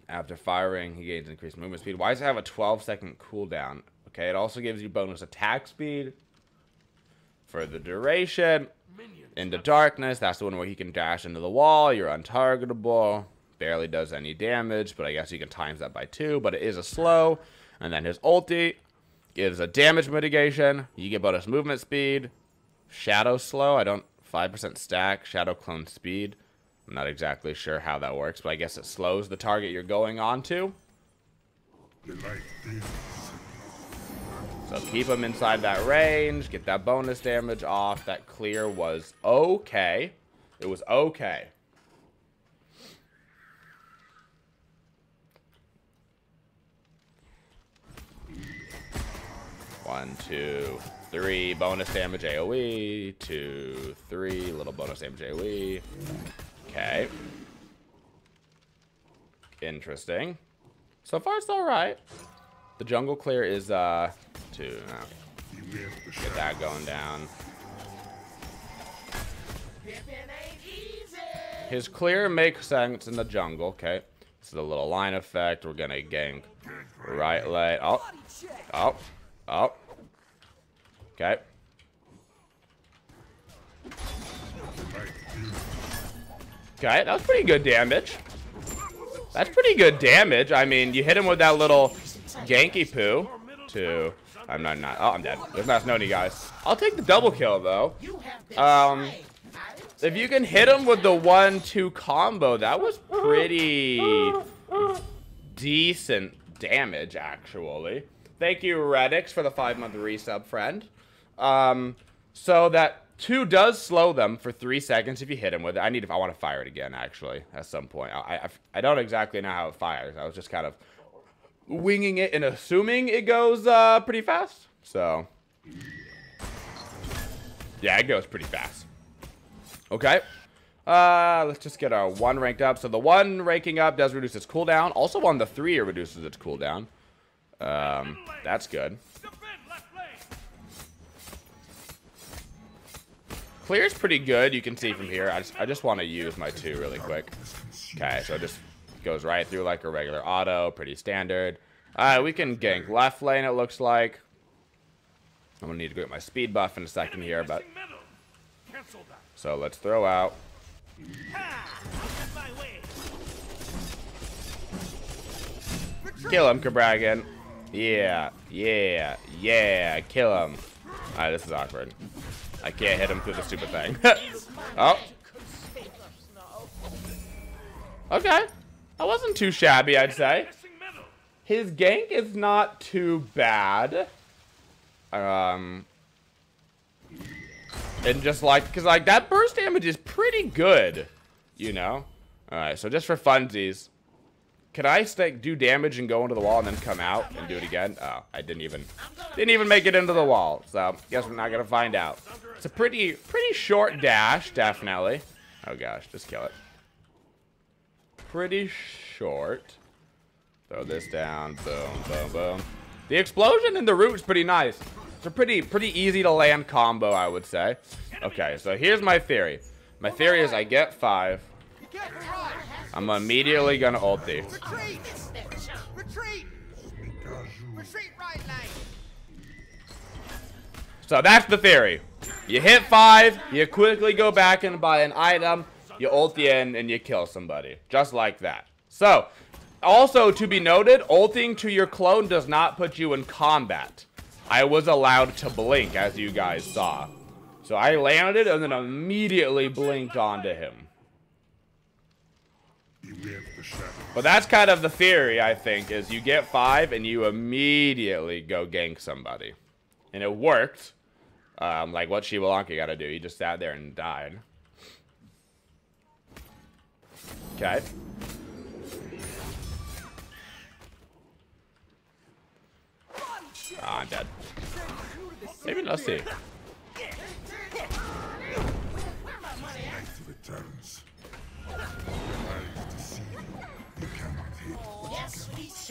After firing, he gains increased movement speed. Why does it have a 12-second cooldown? Okay, it also gives you bonus attack speed for the duration. Into darkness, that's the one where he can dash into the wall. You're untargetable. Barely does any damage, but I guess you can times that by 2. But it is a slow. And then his ulti gives a damage mitigation. You get bonus movement speed. Shadow slow. 5% stack. Shadow clone speed. I'm not exactly sure how that works, but I guess it slows the target you're going on to. So keep him inside that range. Get that bonus damage off. That clear was okay. It was okay. One, 2, 3. Bonus damage AoE. 2, 3. Little bonus damage AoE. Okay. Interesting. So far, it's alright. The jungle clear is, 2. No. Get that going down. His clear makes sense in the jungle. Okay. This is a little line effect. We're gonna gank right leg. Oh. Oh. Oh. Okay. Okay, that was pretty good damage. That's pretty good damage. I mean, you hit him with that little ganky poo. I'm not. Oh, I'm dead. There's not Snowdy, guys. I'll take the double kill, though. If you can hit him with the 1-2 combo, that was pretty decent damage, actually. Thank you, Redix, for the 5-month resub, friend. So that 2 does slow them for 3 seconds if you hit him with it. I want to fire it again, actually, at some point. I don't exactly know how it fires. I was just kind of winging it and assuming it goes pretty fast. So, yeah, it goes pretty fast. Okay. Let's just get our 1 ranked up. So the 1 ranking up does reduce its cooldown. Also on the 3, it reduces its cooldown. That's good. Clear's pretty good, you can see from here. I just want to use my 2 really quick. Okay, so it just goes right through like a regular auto, pretty standard. Alright, we can gank left lane, it looks like. I'm gonna need to get my speed buff in a second here, but... So let's throw out. Kill him, Cabragan. Yeah, yeah, yeah, kill him. Alright, this is awkward. I can't hit him through the stupid thing. Oh. Okay. That wasn't too shabby, I'd say. His gank is not too bad. And just like, because like that burst damage is pretty good, you know? Alright, so just for funsies. Can I do damage and go into the wall and then come out and do it again? Oh, I didn't even make it into the wall. So, guess we're not gonna find out. It's a pretty short dash, definitely. Oh gosh, just kill it. Pretty short. Throw this down. Boom, boom, boom. The explosion in the root is pretty nice. It's a pretty easy to land combo, I would say. Okay, so here's my theory. My theory is I get 5. I'm immediately gonna ulti. Retreat! Retreat! Retreat right lane! So that's the theory. You hit 5, you quickly go back and buy an item, you ulti in, and you kill somebody. Just like that. So, also to be noted, ulting to your clone does not put you in combat. I was allowed to blink, as you guys saw. So I landed and then immediately blinked onto him. But that's kind of the theory, I think, is you get 5 and you immediately go gank somebody. And it worked. Like what Shibalanka got to do. He just sat there and died. Okay. Ah, I'm dead. Maybe let's see.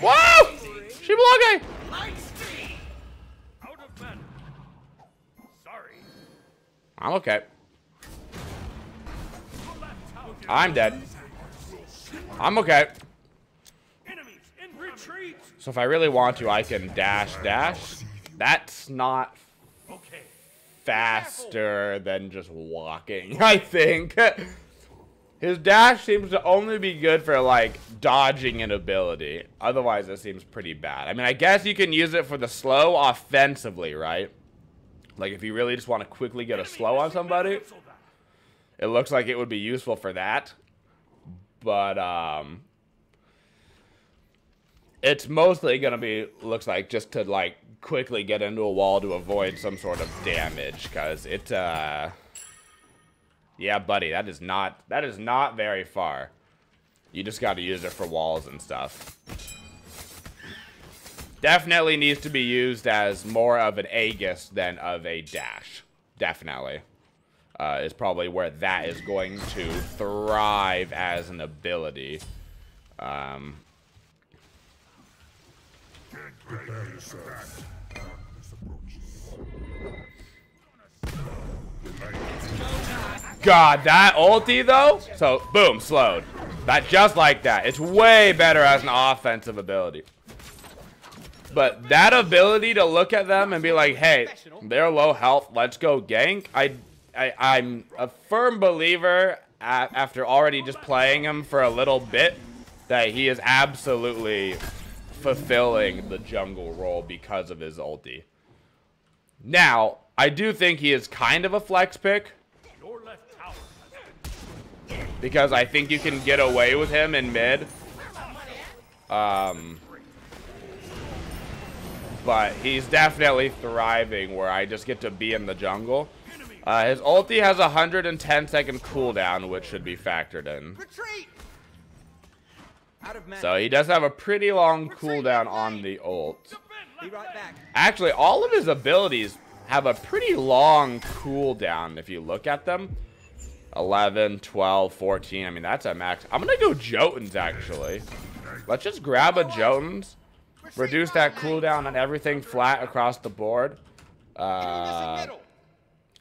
Whoa! Shibalanka! I'm okay. I'm dead. I'm okay. So if I really want to, I can dash. That's not faster than just walking, I think. His dash seems to only be good for, like, dodging an ability. Otherwise, it seems pretty bad. I mean, I guess you can use it for the slow offensively, right? Like, if you really just want to quickly get a slow on somebody, it looks like it would be useful for that. But, it's mostly gonna be, looks like, just to, like, quickly get into a wall to avoid some sort of damage. Because it, yeah, buddy, that is not very far. You just gotta use it for walls and stuff. Definitely needs to be used as more of an Aegis than of a dash. Definitely. Is probably where that is going to thrive as an ability. God, that ulti though? So, boom, slowed. That just like that. It's way better as an offensive ability. But that ability to look at them and be like, hey, they're low health, let's go gank. I'm a firm believer, after already just playing him for a little bit, that he is absolutely fulfilling the jungle role because of his ulti. Now, I do think he is kind of a flex pick, because I think you can get away with him in mid. But he's definitely thriving where I just get to be in the jungle. His ulti has a 110-second cooldown, which should be factored in. So he does have a pretty long cooldown on the ult. Actually, all of his abilities have a pretty long cooldown if you look at them. 11, 12, 14. I mean, that's a max. I'm going to go Jotuns, actually. Let's just grab a Jotuns. Reduce that cooldown on everything flat across the board.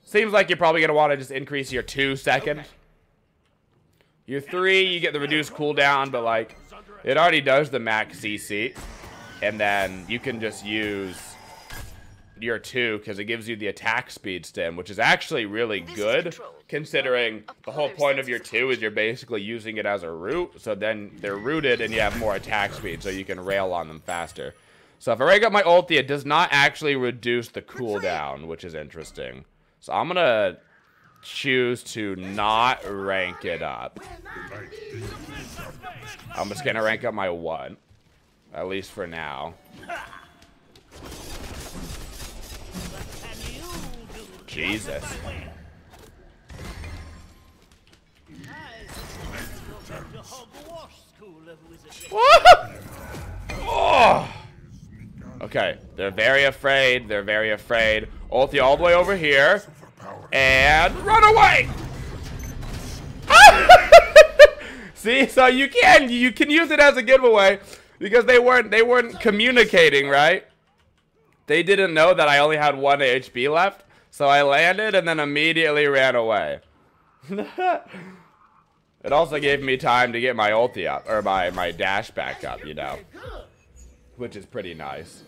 Seems like you're probably going to want to just increase your 2 seconds. Your 3, you get the reduced cooldown, but, like, it already does the max CC. And then you can just use your 2 because it gives you the attack speed stim, which is actually really good, considering the whole point of your 2 is you're basically using it as a root. So then they're rooted and you have more attack speed, so you can rail on them faster. So if I rank up my ulti, it does not actually reduce the cooldown, which is interesting. So I'm gonna choose to not rank it up. I'm just gonna rank up my 1, at least for now. Jesus. Oh! Okay, they're very afraid. They're very afraid. Ulti all the way over here. And run away! See, so you can use it as a giveaway because they weren't communicating, right? They didn't know that I only had 1 HP left, so I landed and then immediately ran away. It also gave me time to get my ulti up, or my dash back up, you know, which is pretty nice.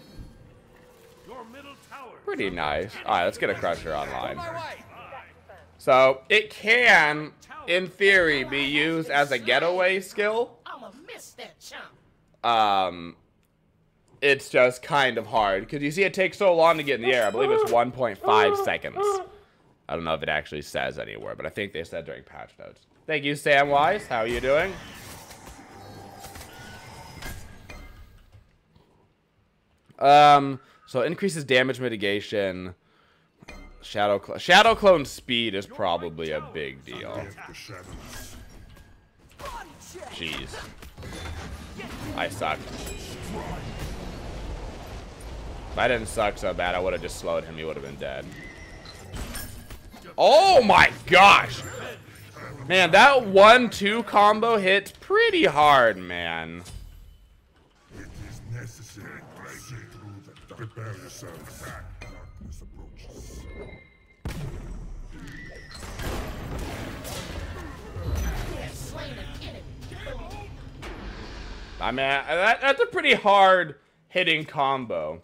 Pretty nice. All right, let's get a Crusher online. So it can, in theory, be used as a getaway skill. It's just kind of hard because you see it takes so long to get in the air. I believe it's 1.5 seconds. I don't know if it actually says anywhere, but I think they said during patch notes. Thank you, Samwise. How are you doing? So increases damage mitigation. Shadow clone speed is probably a big deal. Jeez. I suck. If I didn't suck so bad, I would have just slowed him. He would have been dead. Oh my gosh! Man, that 1-2 combo hits pretty hard, man. It is necessary to see through the dark. Prepare yourselves. Darkness approaches. I mean, that's a pretty hard hitting combo.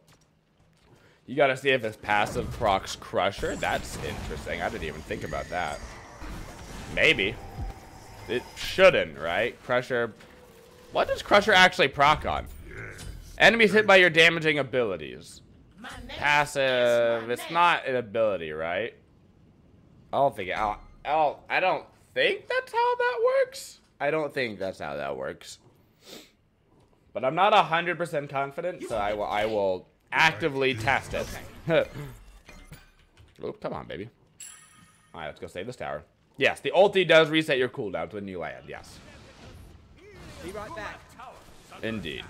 You gotta see if his passive procs Crusher. That's interesting. I didn't even think about that. Maybe. It shouldn't, right? Crusher. What does Crusher actually proc on? Enemies hit by your damaging abilities. Passive. It's not an ability, right? I don't think that's how that works. I don't think that's how that works. But I'm not 100% confident, so I will actively test it. Oh, come on, baby. All right, let's go save this tower. Yes, the ulti does reset your cooldown when you land. Yes. Be right back. Indeed.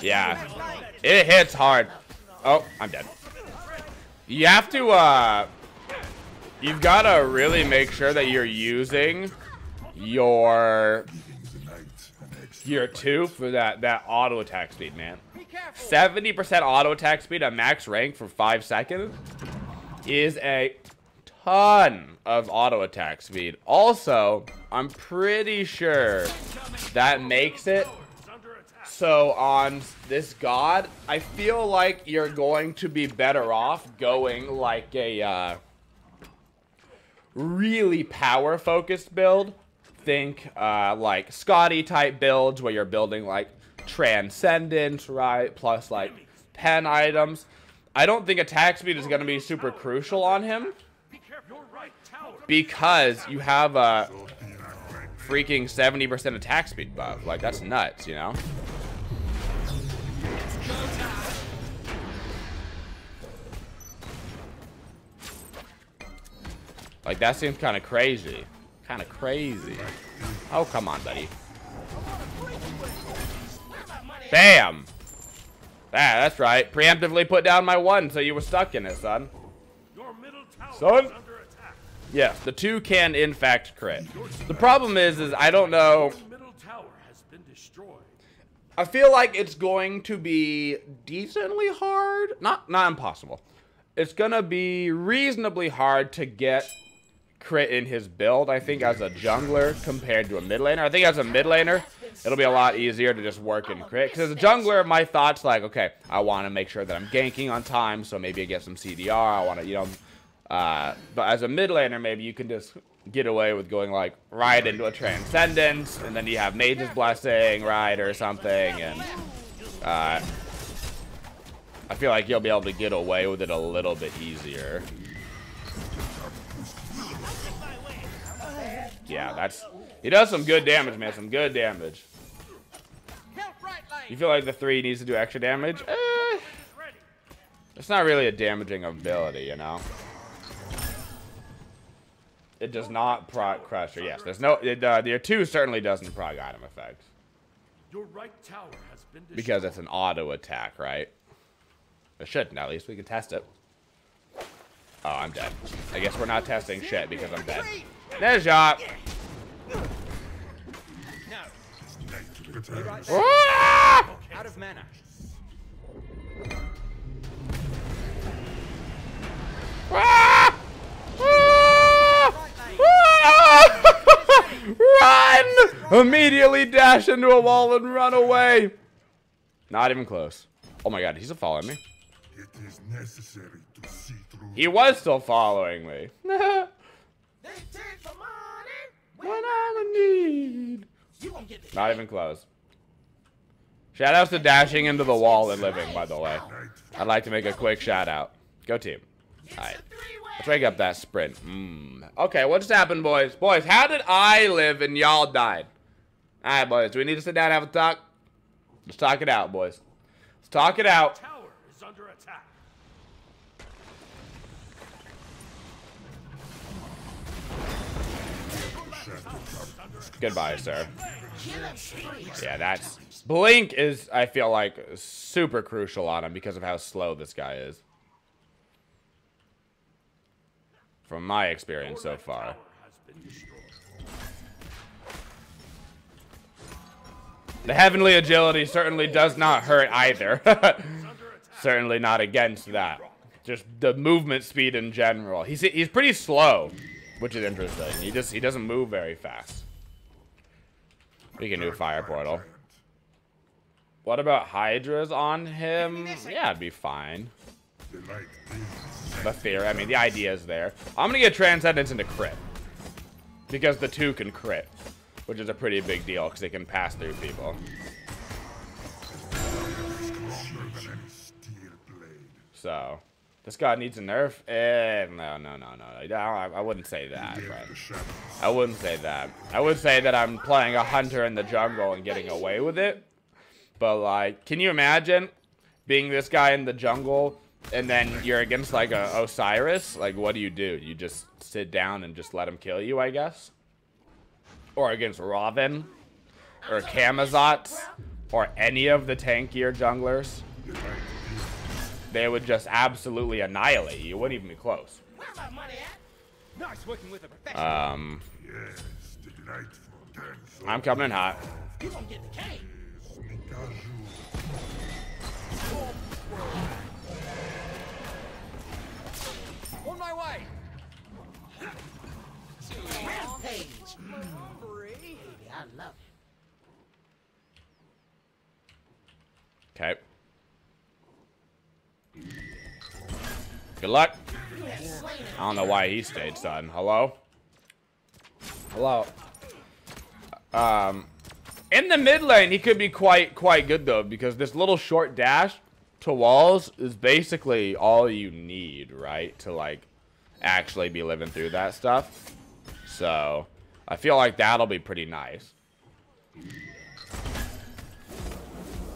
Yeah, it hits hard. Oh, I'm dead. You have to, you've got to really make sure that you're using your 2 for that auto attack speed, man. 70% auto attack speed at max rank for 5 seconds is a ton of auto attack speed. Also, I'm pretty sure that makes it so on this god, I feel like you're going to be better off going like a really power focused build. Think like Scotty type builds where you're building like Transcendence, right? Plus like pen items. I don't think attack speed is going to be super crucial on him because you have a freaking 70% attack speed buff. Like, that's nuts, you know? Like, that seems kind of crazy. Kind of crazy. Oh, come on, buddy. Bam! Ah, that's right. Preemptively put down my 1 so you were stuck in it, son. Son? Yes, the 2 can, in fact, crit. The problem is I don't know. I feel like it's going to be decently hard. Not impossible. It's going to be reasonably hard to get crit in his build, I think, as a jungler compared to a mid laner. I think as a mid laner, it'll be a lot easier to just work and crit. Because as a jungler, my thoughts like, okay, I want to make sure that I'm ganking on time, so maybe I get some CDR. I want to, you know, but as a mid laner, maybe you can just get away with going like right into a Transcendence, and then you have Mage's Blessing, right, or something, and I feel like you'll be able to get away with it a little bit easier. Yeah, he does some good damage, man, some good damage. You feel like the 3 needs to do extra damage? It's not really a damaging ability, you know? It does not proc Crusher. Yes, there's no. Your 2 certainly doesn't proc item effects. Your right tower has been destroyed. Because it's an auto attack, right? It shouldn't. At least we can test it. Oh, I'm dead. I guess we're not testing shit because I'm dead. There's shot. Ah! Out of mana. Ah! Run! Immediately dash into a wall and run away. Not even close. Oh my god, he's following me. It is necessary to see through. He was still following me. When I'm in need. Not even close. Shout outs to dashing into the wall and living, by the way. I'd like to make a quick shout out. Go team. Alright. Let's wake up that sprint. Okay, what just happened, boys? Boys, how did I live and y'all died? Alright, boys. Do we need to sit down and have a talk? Let's talk it out, boys. Let's talk it out. Tower is under attack. Goodbye, sir. Yeah, that's... Blink is, I feel like, super crucial on him because of how slow this guy is. From my experience so far. The heavenly agility certainly does not hurt either. Certainly not against that. just the movement speed in general. He's pretty slow, which is interesting. He doesn't move very fast. We can do fire portal. What about Hydras on him? Yeah, it'd be fine. The theory, I mean, the idea is there. I'm gonna get Transcendence into crit. Because the 2 can crit. Which is a pretty big deal, because they can pass through people. So, this guy needs a nerf? No. I wouldn't say that, but I wouldn't say that. I would say that I'm playing a hunter in the jungle and getting away with it. But, like, can you imagine being this guy in the jungle and then you're against, like, a Osiris? Like, what do? You just sit down and just let him kill you, I guess? Or against Robin? Or Camazotz? Or any of the tankier junglers? They would just absolutely annihilate you. You wouldn't even be close. Where's my money at? Nice working with a professional. I'm coming in hot. You gonna get the cane. On my way. Rampage. I love it. Okay. Good luck. I don't know why he stayed, son. Hello? Hello? In the mid lane, he could be quite good, though, because this little short dash to walls is basically all you need, right? To, like, actually be living through that stuff. So, I feel like that'll be pretty nice.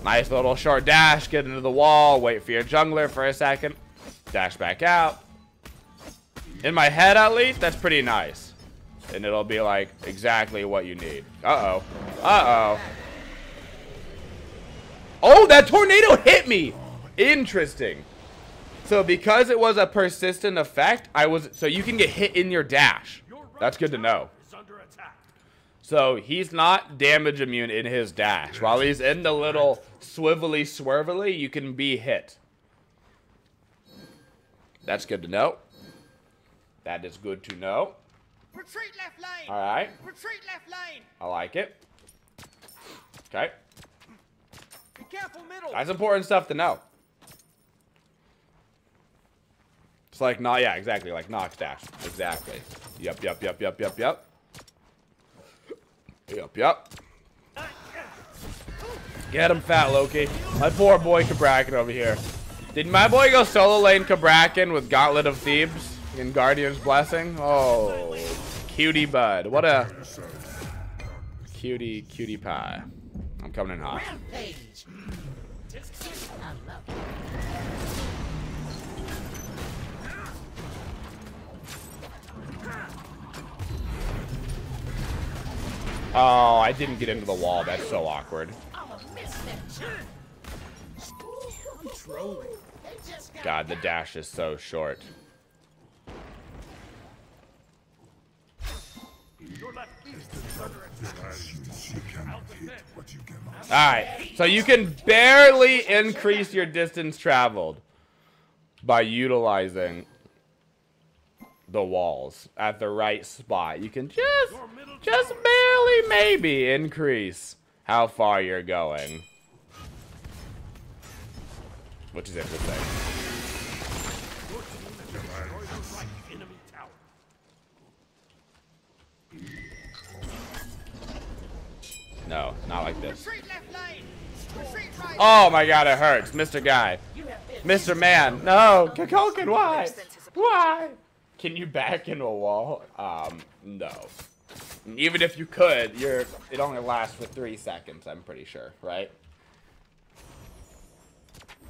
Nice little short dash, get into the wall, wait for your jungler for a second, dash back out. In my head, at least, that's pretty nice. And it'll be like exactly what you need. Uh-oh. Uh-oh. Oh, that tornado hit me! Interesting. So because it was a persistent effect, so you can get hit in your dash. That's good to know. So he's not damage immune in his dash. While he's in the little swivelly swervely, you can be hit. That's good to know. That is good to know. Retreat left lane. All right. Retreat left lane. I like it. Okay. Be careful middle. That's important stuff to know. It's like, yeah, exactly, like Nox dash. Exactly. Yep. Get him, fat Loki. My poor boy Cabrakan over here. Did my boy go solo lane Cabrakan with Gauntlet of Thebes in Guardian's Blessing? Oh, cutie bud. What a cutie pie. I'm coming in hot. Rampage. I love it. Oh, I didn't get into the wall. That's so awkward. God, the dash is so short. Alright, so you can barely increase your distance traveled by utilizing the walls at the right spot. You can just barely maybe increase how far you're going. Which is interesting. No, not like this. Oh my god, it hurts. Mr. Guy. Mr. Man. No. Kakokin, why? Why? Can you back into a wall? No. Even if you could, it only lasts for 3 seconds, I'm pretty sure, right?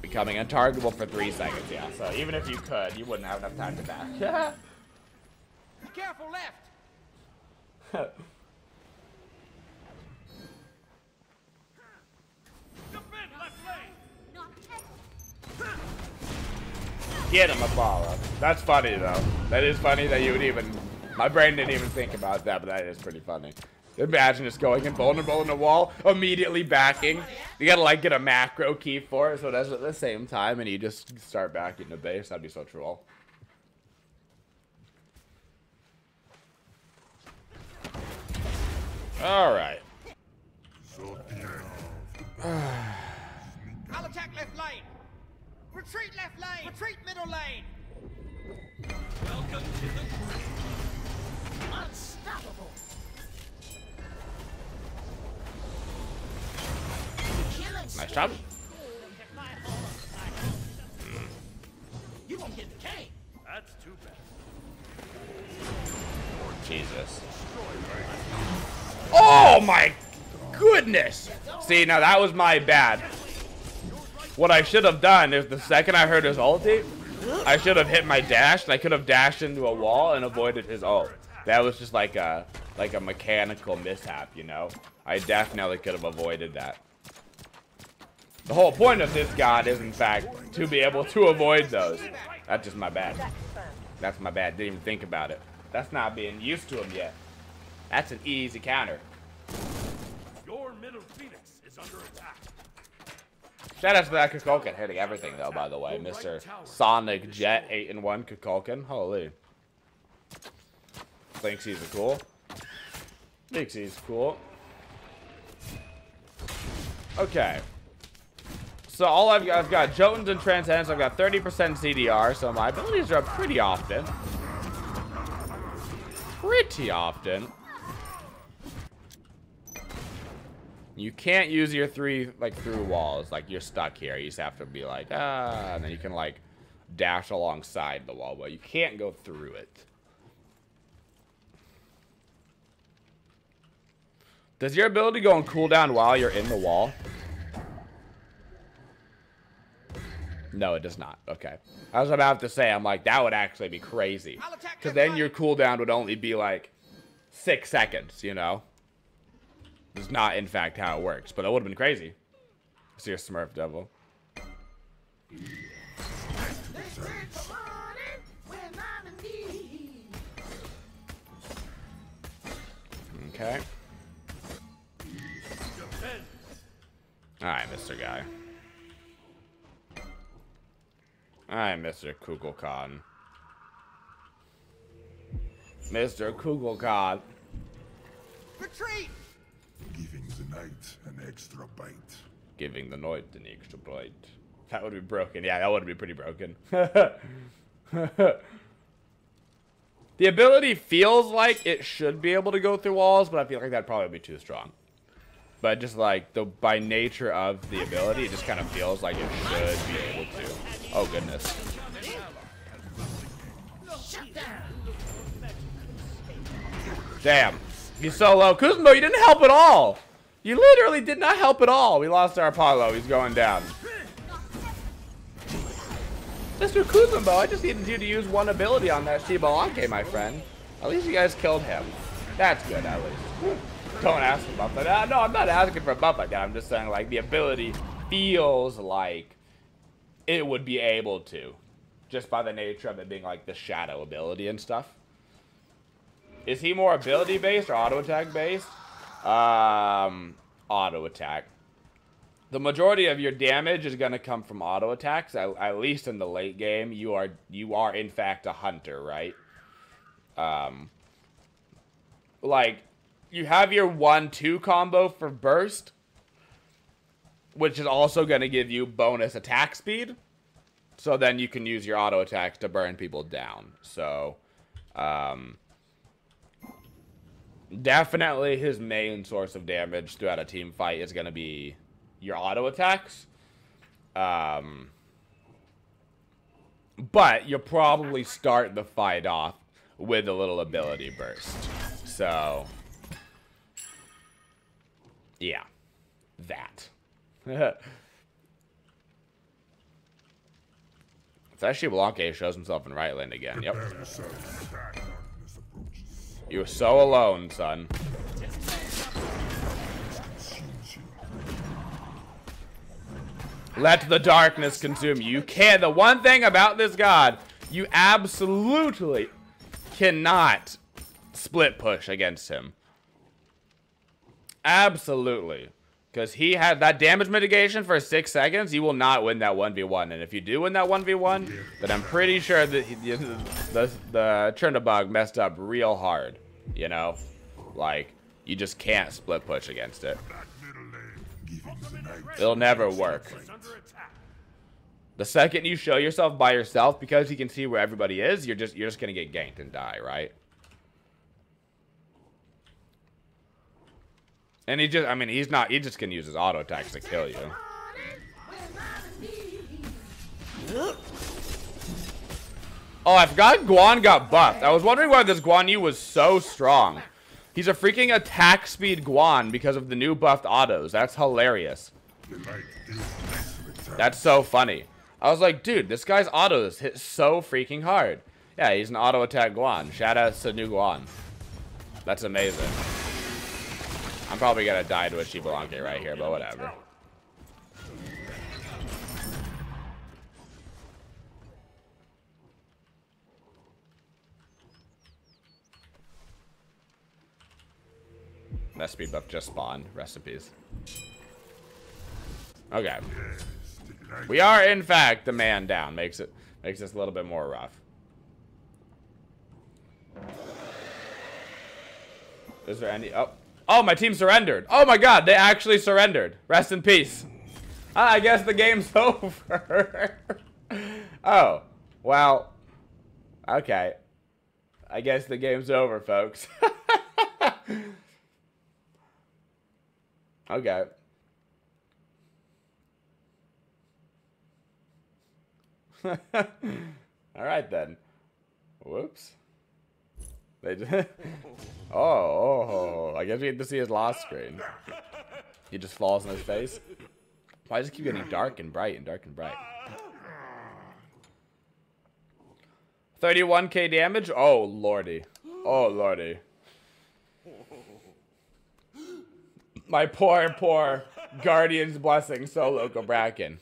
Becoming untargetable for 3 seconds, yeah. So even if you could, you wouldn't have enough time to back. Be careful left. Get him, Apollo. That's funny, though. That is funny that you would even... My brain didn't even think about that, but that is pretty funny. Imagine just going invulnerable in the wall, immediately backing. You gotta like get a macro key for it so it does it at the same time, and you just start backing the base. That'd be so troll. All right. I'll attack left lane. Retreat left lane. Retreat middle lane. Welcome to the group. Unstoppable. Nice job. You won't get the cane. That's too bad. Jesus. Oh my goodness! See, now that was my bad. What I should have done is the second I heard his ulti, I should have hit my dash, and I could have dashed into a wall and avoided his ult. That was just like a mechanical mishap, you know? I definitely could have avoided that. The whole point of this god is, in fact, to be able to avoid those. That's just my bad. That's my bad. Didn't even think about it. That's not being used to him yet. That's an easy counter. Your middle phoenix is under attack. Shout out to that Kukulkan hitting everything, though, by the way. Mr. Sonic Jet 8-1 Kukulkan. Holy. Thinks he's cool. Thinks he's cool. Okay. So all I've got Jotuns and Transcendence. I've got 30% CDR, so my abilities are up pretty often. Pretty often. You can't use your 3 like through walls, like you're stuck here. You just have to be like, ah, and then you can like dash alongside the wall, but you can't go through it. Does your ability go on cooldown while you're in the wall? No, it does not. Okay. I was about to say, I'm like, that would actually be crazy. Because then your cooldown would only be like 6 seconds, you know? It's not, in fact, how it works. But it would have been crazy. See your Smurf Devil. Okay. Alright, Mr. Guy. Alright, Mr. Kukulkan. Mr. Kukulkan. Retreat! Giving the night an extra bite. Giving the night an extra bite. That would be broken. Yeah, that would be pretty broken. The ability feels like it should be able to go through walls, but I feel like that'd probably be too strong. But just like by nature of the ability, it just kind of feels like it should be able to. Oh goodness. Damn. He's so low. Kuzmo, you didn't help at all. You literally did not help at all. We lost our Apollo. He's going down. Mr. Kuzumbo, I just needed you to use one ability on that Shibalake, my friend. At least you guys killed him. That's good, at least. Don't ask for a buff like that. No, I'm not asking for a buff like that. I'm just saying, like, the ability feels like it would be able to. Just by the nature of it being, like, the shadow ability and stuff. Is he more ability-based or auto-attack based? Auto-attack. The majority of your damage is going to come from auto-attacks. At least in the late game, you are in fact a hunter, right? Like, you have your 1-2 combo for burst, which is also going to give you bonus attack speed. So then you can use your auto-attacks to burn people down. So, definitely his main source of damage throughout a team fight is going to be your auto attacks. But you'll probably start the fight off with a little ability burst. So, yeah. That. It's actually Blanque shows himself in right lane again. Yep. You're so alone, son. Let the darkness consume you. You can't. The one thing about this god, you absolutely cannot split push against him. Absolutely. Because he had that damage mitigation for 6 seconds, you will not win that 1v1. And if you do win that 1v1, then I'm pretty sure that the Chernobog messed up real hard. You know? Like, you just can't split push against it. It'll never work. The second you show yourself by yourself, because he can see where everybody is, you're just gonna get ganked and die, right? And he just, I mean, he's just gonna use his auto attacks to kill you. Oh, I forgot Guan got buffed. I was wondering why this Guan Yu was so strong. He's a freaking attack speed Guan because of the new buffed autos. That's hilarious. That's so funny. I was like, dude, this guy's autos hit so freaking hard. Yeah, he's an auto attack Guan. Shout out to new Guan. That's amazing. I'm probably gonna die to a Chibalanke right here, but whatever. That speed buff just spawned. Recipes. Okay. We are, in fact, the man down. Makes this a little bit more rough. Is there any... Oh, my team surrendered. Oh my god, they actually surrendered. Rest in peace. I guess the game's over. Oh, well. Okay. I guess the game's over, folks. Okay. Alright then. Whoops. They just... Oh, I guess we get to see his lost screen. He just falls in his face. Why does it keep getting dark and bright and dark and bright? 31k damage? Oh, lordy. Oh, lordy. My poor, poor Guardian's Blessing solo Bracken.